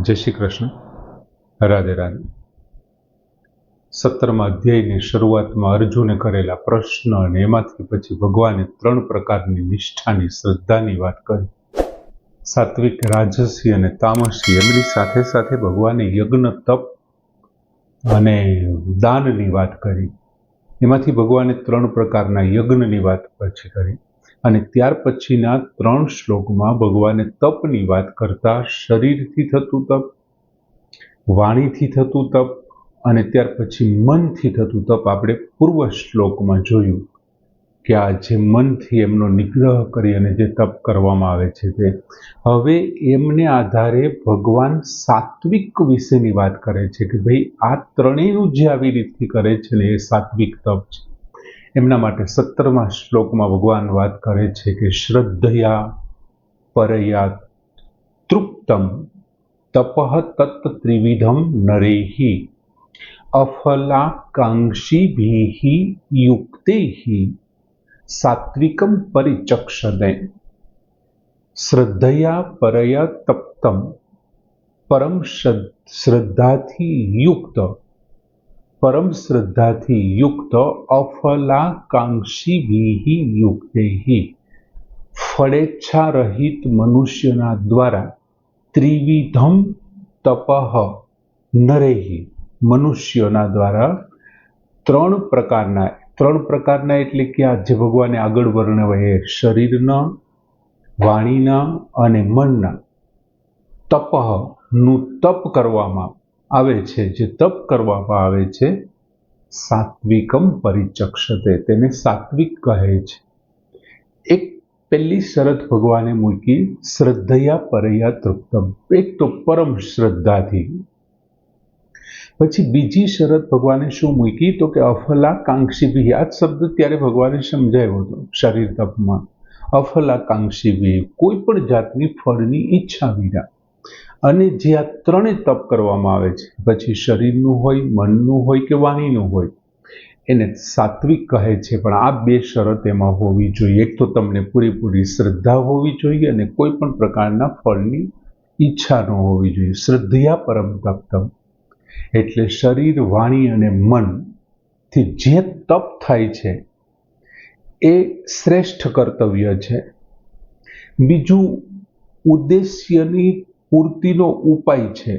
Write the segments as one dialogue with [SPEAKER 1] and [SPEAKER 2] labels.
[SPEAKER 1] જય શ્રી કૃષ્ણ, રાધે રાધે. 17મા અધ્યાયની શરૂઆતમાં અર્જુને કરેલા પ્રશ્ન અને એમાંથી પછી ભગવાને 3 પ્રકારની નિષ્ઠાની શ્રદ્ધાની વાત કરી. સાત્વિક, રાજસી અને તામસી. એમની સાથે સાથે ભગવાને યજ્ઞ, તપ અને દાનની વાત કરી. એમાંથી ભગવાને 3 પ્રકારના યજ્ઞની વાત પછી કરી અને ત્યાર પછીના 3 શ્લોકમાં ભગવાને તપની વાત કરતા શરીરથી થતું તપ, વાણીથી થતું તપ અને ત્યાર પછી મનથી થતું તપ આપણે પૂર્વ શ્લોકમાં જોયું કે આ જે મનથી એમનો નિગ્રહ કરી અને જે તપ કરવામાં આવે છે તે. હવે એમને આધારે ભગવાન સાત્વિક વિશેની વાત કરે છે કે ભાઈ આ ત્રણેયનું જે આવી રીતથી કરે છે ને એ સાત્વિક તપ છે. એમના માટે 17મા શ્લોકમાં ભગવાન વાત કરે છે કે શ્રદ્ધયા પરયા તૃપ્તમ તપઃ તત્ ત્રિવિધમ નરેહી અફલાકાંક્ષીભિઃ યુક્તૈઃ સાત્વિકમ પરિચક્ષતે. શ્રદ્ધયા પરયા તપ્તમ, પરમ શ્રદ્ધાથી યુક્ત અફલાકાંક્ષીભિઃ યુક્તૈઃ. ફળેચ્છા રહિત મનુષ્યના દ્વારા ત્રિવિધમ તપઃ નરેહી. મનુષ્યોના દ્વારા 3 પ્રકારના એટલે કે આ જે ભગવાને આગળ વર્ણવ્યા એ શરીરના, વાણીના અને મનના તપનું તપ કરવામાં આવે છે. જે તપ કરવામાં આવે છે સાત્વિકમ પરિચક્ષતે, તેને સાત્વિક કહે છે. એક પહેલી શરત ભગવાને મૂકી શ્રદ્ધયા પરયા તૃપ્તમ, એક તો પરમ શ્રદ્ધાથી. પછી બીજી શરત ભગવાને શું મૂકી તો કે અફલાકાંક્ષીભિઃ. આ શબ્દ ત્યારે ભગવાને સમજાવ્યો હતો શરીર તપમાં. અફલાકાંક્ષીભિઃ, કોઈ પણ જાતની ફળની ઈચ્છા વિના. અને જે આ 3 તપ કરવામાં આવે છે, પછી શરીરનું હોય, મનનું હોય કે વાણીનું હોય, એને સાત્વિક કહે છે. પણ આ 2 શરત એમાં હોવી જોઈએ. એક તો તમને પૂરેપૂરી શ્રદ્ધા હોવી જોઈએ અને કોઈ પણ પ્રકારના ફળની ઈચ્છા ન હોવી જોઈએ. શ્રદ્ધયા પરમ તપ્તમ એટલે શરીર, વાણી અને મનથી જે તપ થાય છે એ શ્રેષ્ઠ કર્તવ્ય છે. બીજું ઉદ્દેશ્યની પૂર્તિનો ઉપાય છે.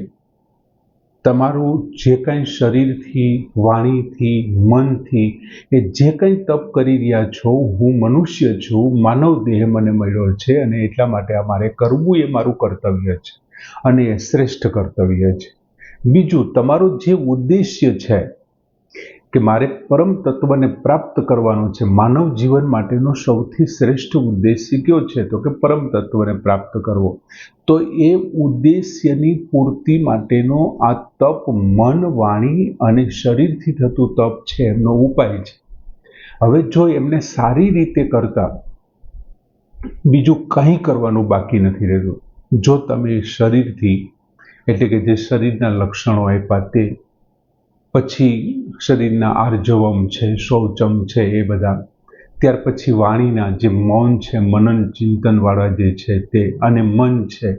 [SPEAKER 1] તમારું જે કંઈ શરીરથી, વાણીથી, મનથી એ જે કંઈ તપ કરી રહ્યા છો, હું મનુષ્ય છું, માનવ દેહ મને મળ્યો છે અને એટલા માટે આ મારે કરવું એ મારું કર્તવ્ય છે અને એ શ્રેષ્ઠ કર્તવ્ય છે. બીજું, તમારો જે ઉદ્દેશ્ય છે કે મારે પરમ તત્વને પ્રાપ્ત કરવાનો છે. માનવ જીવન માટેનો સૌથી શ્રેષ્ઠ ઉદ્દેશ્ય કયો છે તો કે પરમ તત્વને પ્રાપ્ત કરવો. તો એ ઉદ્દેશ્યની પૂર્તિ માટેનો આ તપ મન, વાણી અને શરીરથી થતું તપ છે એમનો ઉપાય છે. હવે જો એમને સારી રીતે કરતા બીજું કંઈ કરવાનું બાકી નથી રહેતું. જો તમે શરીરથી એટલે કે જે શરીરના લક્ષણો આપ્યા તે, પછી શરીરના આર્જવમ છે, શૌચમ છે એ બધા, ત્યાર પછી વાણીના જે મૌન છે, મનન ચિંતનવાળા જે છે તે, અને મન છે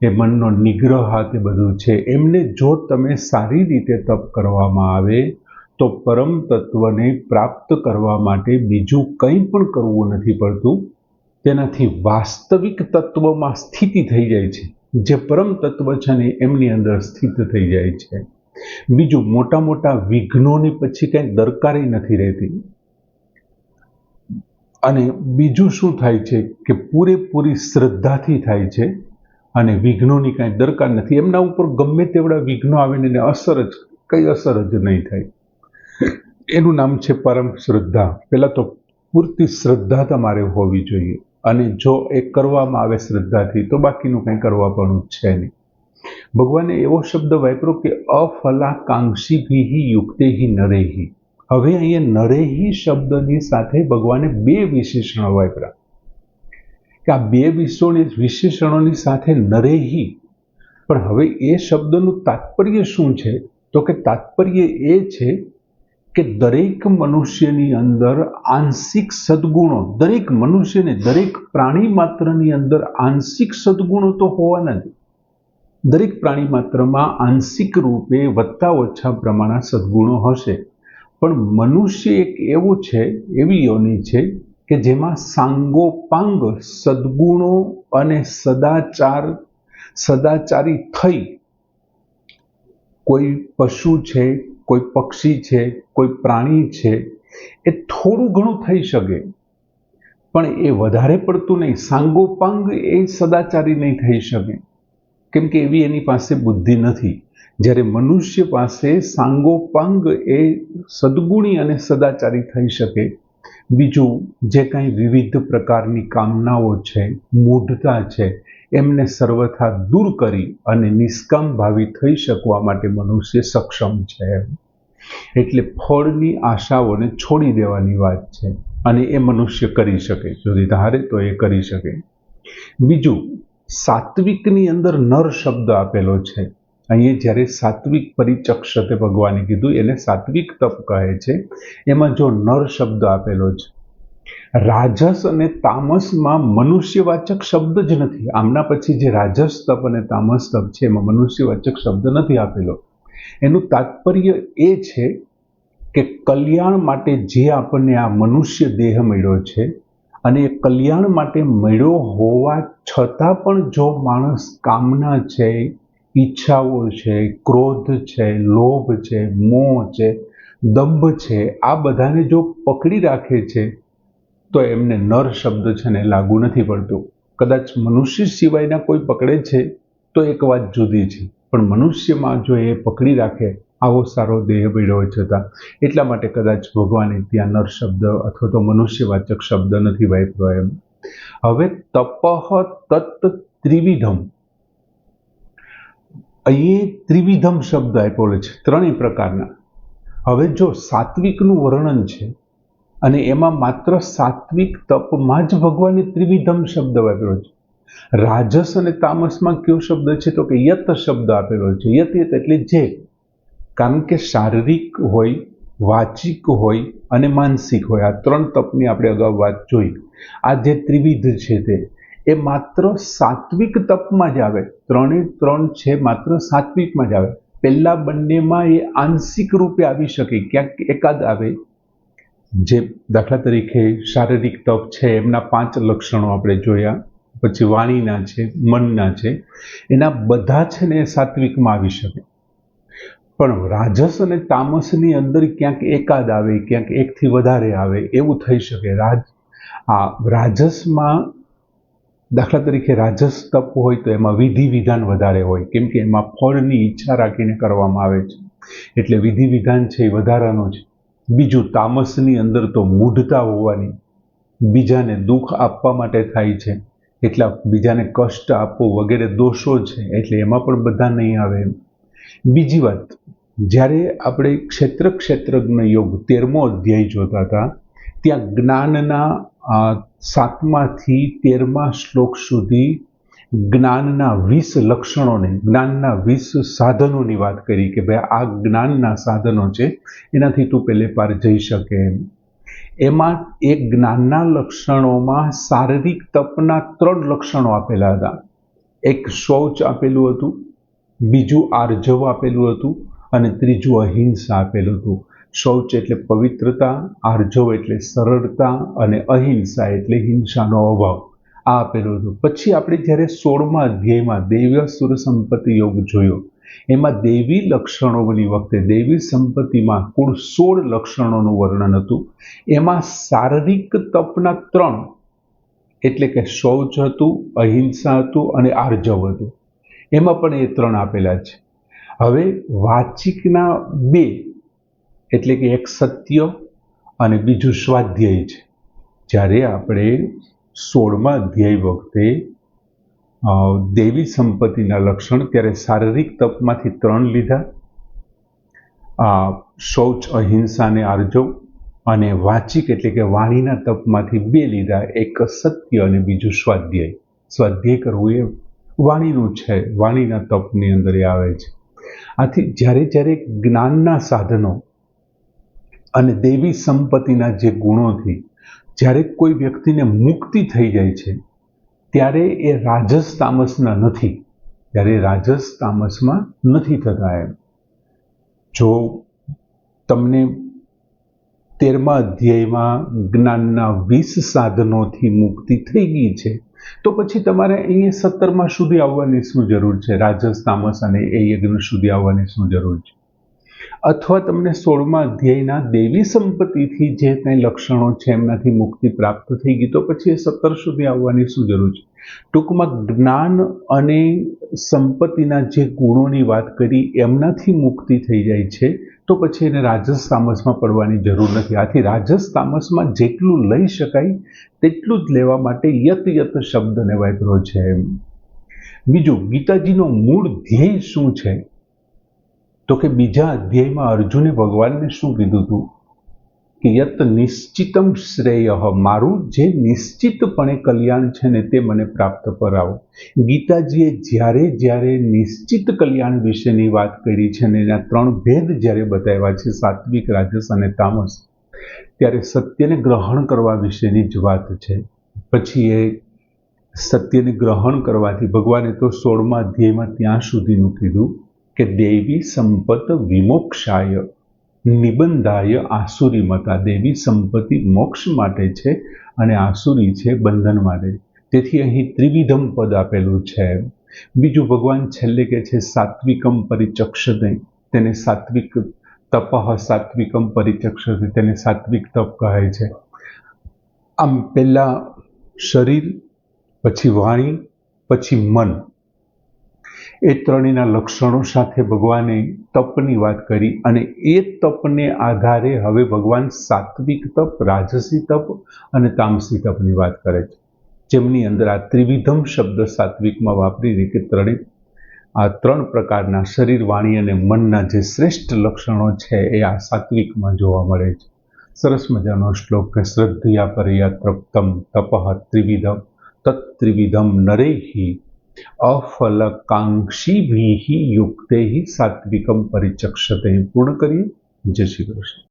[SPEAKER 1] એ મનનો નિગ્રહ તે બધું છે. એમને જો તમે સારી રીતે તપ કરવામાં આવે તો પરમ તત્વને પ્રાપ્ત કરવા માટે બીજું કંઈ પણ કરવું નથી પડતું. તેનાથી વાસ્તવિક તત્વમાં સ્થિતિ થઈ જાય છે. જે પરમ તત્વ છે ને એમની અંદર સ્થિત થઈ જાય છે. બીજું, મોટા મોટા વિઘ્નોની પછી કંઈ દરકારી નથી રહેતી. અને બીજું શું થાય છે કે પૂરેપૂરી શ્રદ્ધાથી થાય છે અને વિઘ્નોની કાંઈ દરકાર નથી. એમના ઉપર ગમે તેવડા વિઘ્નો આવે ને એને કંઈ અસર જ નહીં થાય. એનું નામ છે પરમ શ્રદ્ધા. પહેલાં તો પૂરતી શ્રદ્ધા તમારે હોવી જોઈએ અને જો એ કરવામાં આવે શ્રદ્ધાથી તો બાકીનું કંઈ કરવા પણ છે નહીં. ભગવાને એવો શબ્દ વાપર્યો કે અફલાકાંક્ષીભિઃ યુક્તૈઃ નરેહી. હવે અહીંયા નરેહી શબ્દની સાથે ભગવાને 2 વિશેષણો વાપર્યા કે આ 2 વિશેષણોની સાથે નરેહી. પણ હવે એ શબ્દનું તાત્પર્ય શું છે તો કે તાત્પર્ય એ છે કે દરેક મનુષ્યની અંદર આંશિક સદગુણો, દરેક મનુષ્યને, દરેક પ્રાણી માત્રની અંદર આંશિક સદગુણો તો હોવાના જ. દરેક પ્રાણી માત્રમાં આંશિક રૂપે વધતા ઓછા પ્રમાણમાં સદ્ગુણો હશે, પણ મનુષ્ય એક એવું છે, એવી યોનિ છે કે જેમાં સાંગોપાંગ સદ્ગુણો અને સદાચારી થઈ કોઈ પશુ છે, કોઈ પક્ષી છે, કોઈ પ્રાણી છે, એ થોડું ઘણું થઈ શકે, પણ એ વધારે પડતું નહીં. સાંગોપાંગ એ સદાચારી નહીં થઈ શકે, કેમ કે એવી એની પાસે બુદ્ધિ નથી. જ્યારે મનુષ્ય પાસે સાંગોપાંગ એ સદગુણી અને સદાચારી થઈ શકે. બીજું, જે કાંઈ વિવિધ પ્રકારની કામનાઓ છે, મૂઢતા છે, એમને સર્વથા દૂર કરી અને નિષ્કામ ભાવી થઈ શકવા માટે મનુષ્ય સક્ષમ છે. એટલે ફળની આશાઓને છોડી દેવાની વાત છે, અને એ મનુષ્ય કરી શકે, જો ધારે તો એ કરી શકે. બીજું, સાત્વિકની અંદર નર શબ્દ આપેલો છે. અહીંયા જ્યારે સાત્વિક પરિચક્ષતે ભગવાને કીધું, એને સાત્વિક તપ કહે છે. એમાં જો નર શબ્દ આપેલો છે. રાજસ અને તામસમાં મનુષ્યવાચક શબ્દ જ નથી. આમના પછી જે રાજસ તપ અને તામસ તપ છે એમાં મનુષ્યવાચક શબ્દ નથી આપેલો. એનું તાત્પર્ય એ છે કે કલ્યાણ માટે જે આપણને આ મનુષ્ય દેહ મળ્યો છે, અને એ કલ્યાણ માટે મળ્યો હોવા છતાં પણ જો માણસ કામના છે, ઈચ્છાઓ છે, ક્રોધ છે, લોભ છે, મોહ છે, દંભ છે, આ બધાને જો પકડી રાખે છે, તો એમને નર શબ્દ છે ને લાગુ નથી પડતું. કદાચ મનુષ્ય સિવાયના કોઈ પકડે છે તો એક વાત જુદી છે, પણ મનુષ્યમાં જો એ પકડી રાખે, આવો સારો દેહ મળ્યો છતાં, એટલા માટે કદાચ ભગવાને ત્યાં નર શબ્દ અથવા તો મનુષ્યવાચક શબ્દ નથી વાપર્યો એમ. હવે તપઃ તત્ ત્રિવિધમ, અહીં ત્રિવિધમ શબ્દ આપ્યો છે, ત્રણેય પ્રકારના. હવે જો સાત્વિકનું વર્ણન છે અને એમાં માત્ર સાત્વિક તપમાં જ ભગવાને ત્રિવિધમ શબ્દ વાપર્યો છે. રાજસ અને તામસમાં કયો શબ્દ છે તો કે યત શબ્દ આપેલો છે. યત એટલે જે, કારણ કે શારીરિક હોય, વાચિક હોય અને માનસિક હોય, આ ત્રણ તપની આપણે અગાઉ વાત જોઈ. આ જે ત્રિવિધ છે તે એ માત્ર સાત્વિક તપમાં જ આવે. ત્રણે ત્રણ છે માત્ર સાત્વિકમાં જ આવે. પહેલા બંનેમાં એ આંશિક રૂપે આવી શકે, ક્યાંક એકાદ આવે. જે દાખલા તરીકે શારીરિક તપ છે એમના 5 લક્ષણો આપણે જોયા, પછી વાણીના છે, મનના છે, એના બધા છે ને સાત્વિકમાં આવી શકે. પણ રાજસ અને તામસની અંદર ક્યાંક એકાદ આવે, ક્યાંક એકથી વધારે આવે, એવું થઈ શકે. રાજસમાં દાખલા તરીકે રાજસ તપ હોય તો એમાં વિધિ વિધાન વધારે હોય, કેમ કે એમાં ફળની ઈચ્છા રાખીને કરવામાં આવે છે, એટલે વિધિ વિધાન છે એ વધારાનો છે. બીજું, તામસની અંદર તો મૂઢતા હોવાની, બીજાને દુઃખ આપવા માટે થાય છે, એટલા બીજાને કષ્ટ આપવું વગેરે દોષો છે, એટલે એમાં પણ બધા નહીં આવે. બીજી વાત, જ્યારે આપણે ક્ષેત્રજ્ઞ યોગ 13મો અધ્યાય જોતા હતા, ત્યાં જ્ઞાનના 7માથી 13મા શ્લોક સુધી જ્ઞાનના 20 લક્ષણોને, જ્ઞાનના 20 સાધનોની વાત કરી કે ભાઈ આ જ્ઞાનના સાધનો છે, એનાથી તું પહેલે પાર જઈ શકે એમ. એમાં એક જ્ઞાનના લક્ષણોમાં શારીરિક તપના 3 લક્ષણો આપેલા હતા. એક શૌચ આપેલું હતું, બીજું આર્જવ આપેલું હતું, અને ત્રીજું અહિંસા આપેલું હતું. શૌચ એટલે પવિત્રતા, આર્જવ એટલે સરળતા, અને અહિંસા એટલે હિંસાનો અભાવ, આ આપેલું હતું. પછી આપણે જ્યારે 16મા અધ્યાયમાં દૈવ્યાસુર સંપત્તિ યોગ જોયો, એમાં દૈવી લક્ષણોની વખતે દૈવી સંપત્તિમાં કુલ 16 લક્ષણોનું વર્ણન હતું. એમાં શારીરિક તપના 3 એટલે કે શૌચ હતું, અહિંસા હતું અને આર્જવ હતું, એમાં પણ એ 3 આપેલા છે. હવે વાચિકના 2 એટલે કે એક સત્ય અને બીજું સ્વાધ્યાય છે. જ્યારે આપણે 16મા અધ્યાય વખતે દૈવી સંપત્તિના લક્ષણ, ત્યારે શારીરિક તપમાંથી 3 લીધા, શૌચ, અહિંસા અને આર્જવ, અને વાચિક એટલે કે વાણીના તપમાંથી 2 લીધા, એક સત્ય અને બીજું સ્વાધ્યાય. સ્વાધ્યાય કરવું એ વાણીનું છે, વાણીના તપની અંદર એ આવે છે. આથી જ્યારે જ્ઞાનના સાધનો અને દૈવી સંપત્તિના જે ગુણોથી જ્યારે કોઈ વ્યક્તિને મુક્તિ થઈ જાય છે, ત્યારે એ રાજસ તામસના નથી, ત્યારે રાજસ તામસમાં નથી થતા. એમ જો તમને 13મા અધ્યાયમાં જ્ઞાનના 20 સાધનોથી મુક્તિ થઈ ગઈ છે, તો પછી તમારે અહીંયા 17મા સુધી આવવાની શું જરૂર છે? રાજસ તામસ અને એ યજ્ઞ સુધી આવવાની શું જરૂર છે? અથવા તમને 16મા અધ્યાયના દેવી સંપત્તિથી જે કંઈ લક્ષણો છે એમનાથી મુક્તિ પ્રાપ્ત થઈ ગઈ, તો પછી એ 17 સુધી આવવાની શું જરૂર છે? ટૂંકમાં જ્ઞાન અને સંપત્તિના જે ગુણોની વાત કરી એમનાથી મુક્તિ થઈ જાય છે, તો પછી એને રાજસ તામસમાં પડવાની જરૂર નથી. આથી રાજસ તામસમાં જેટલું લઈ શકાય તેટલું જ લેવા માટે યત યત શબ્દને વાપર્યો છે. બીજું, ગીતાજીનો મૂળ ધ્યેય શું છે? તો કે બીજા અધ્યાયમાં અર્જુને ભગવાનને શું કીધું હતું કે યત નિશ્ચિતમ શ્રેય, મારું જે નિશ્ચિતપણે કલ્યાણ છે ને તે મને પ્રાપ્ત કરાવો. ગીતાજીએ જ્યારે જ્યારે નિશ્ચિત કલ્યાણ વિશેની વાત કરી છે ને એના 3 ભેદ જ્યારે બતાવ્યા છે, સાત્વિક, રાજસ અને તામસ, ત્યારે સત્યને ગ્રહણ કરવા વિશેની જ વાત છે. પછી એ સત્યને ગ્રહણ કરવાથી ભગવાને તો 16મા અધ્યાયમાં ત્યાં સુધીનું કીધું કે દેવી સંપત વિમોક્ષાય નિબંધાય આસુરી મતા. દેવી સંપત્તિ મોક્ષ માટે છે અને આસુરી છે બંધન માટે. તેથી અહીં ત્રિવિધમ પદ આપેલું છે. બીજું, ભગવાન છેલ્લે કે છે સાત્વિકમ પરિચક્ષતે, તેને સાત્વિક તપઃ સાત્વિકમ પરિચક્ષતે, તેને સાત્વિક તપ કહે છે. આમ પહેલા શરીર, પછી વાણી, પછી મન, એ ત્રણેયના લક્ષણો સાથે ભગવાને તપની વાત કરી અને એ તપને આધારે હવે ભગવાન સાત્વિક તપ, રાજસી તપ અને તામસી તપની વાત કરે છે, જેમની અંદર આ ત્રિવિધમ શબ્દ સાત્વિકમાં વાપરીને કે આ 3 પ્રકારના શરીર, વાણી અને મનના જે શ્રેષ્ઠ લક્ષણો છે એ આ સાત્વિકમાં જોવા મળે છે. સરસ મજાનો શ્લોક કે શ્રદ્ધયા પરયા તૃપ્તમ તપઃ ત્રિવિધમ તત્ત્રિવિધમ નરૈહિ અફલકાંક્ષીભિઃ યુક્તૈઃ સાત્વિકમ પરિચક્ષતે. પૂર્ણ કરીએ. જય શ્રી કૃષ્ણ.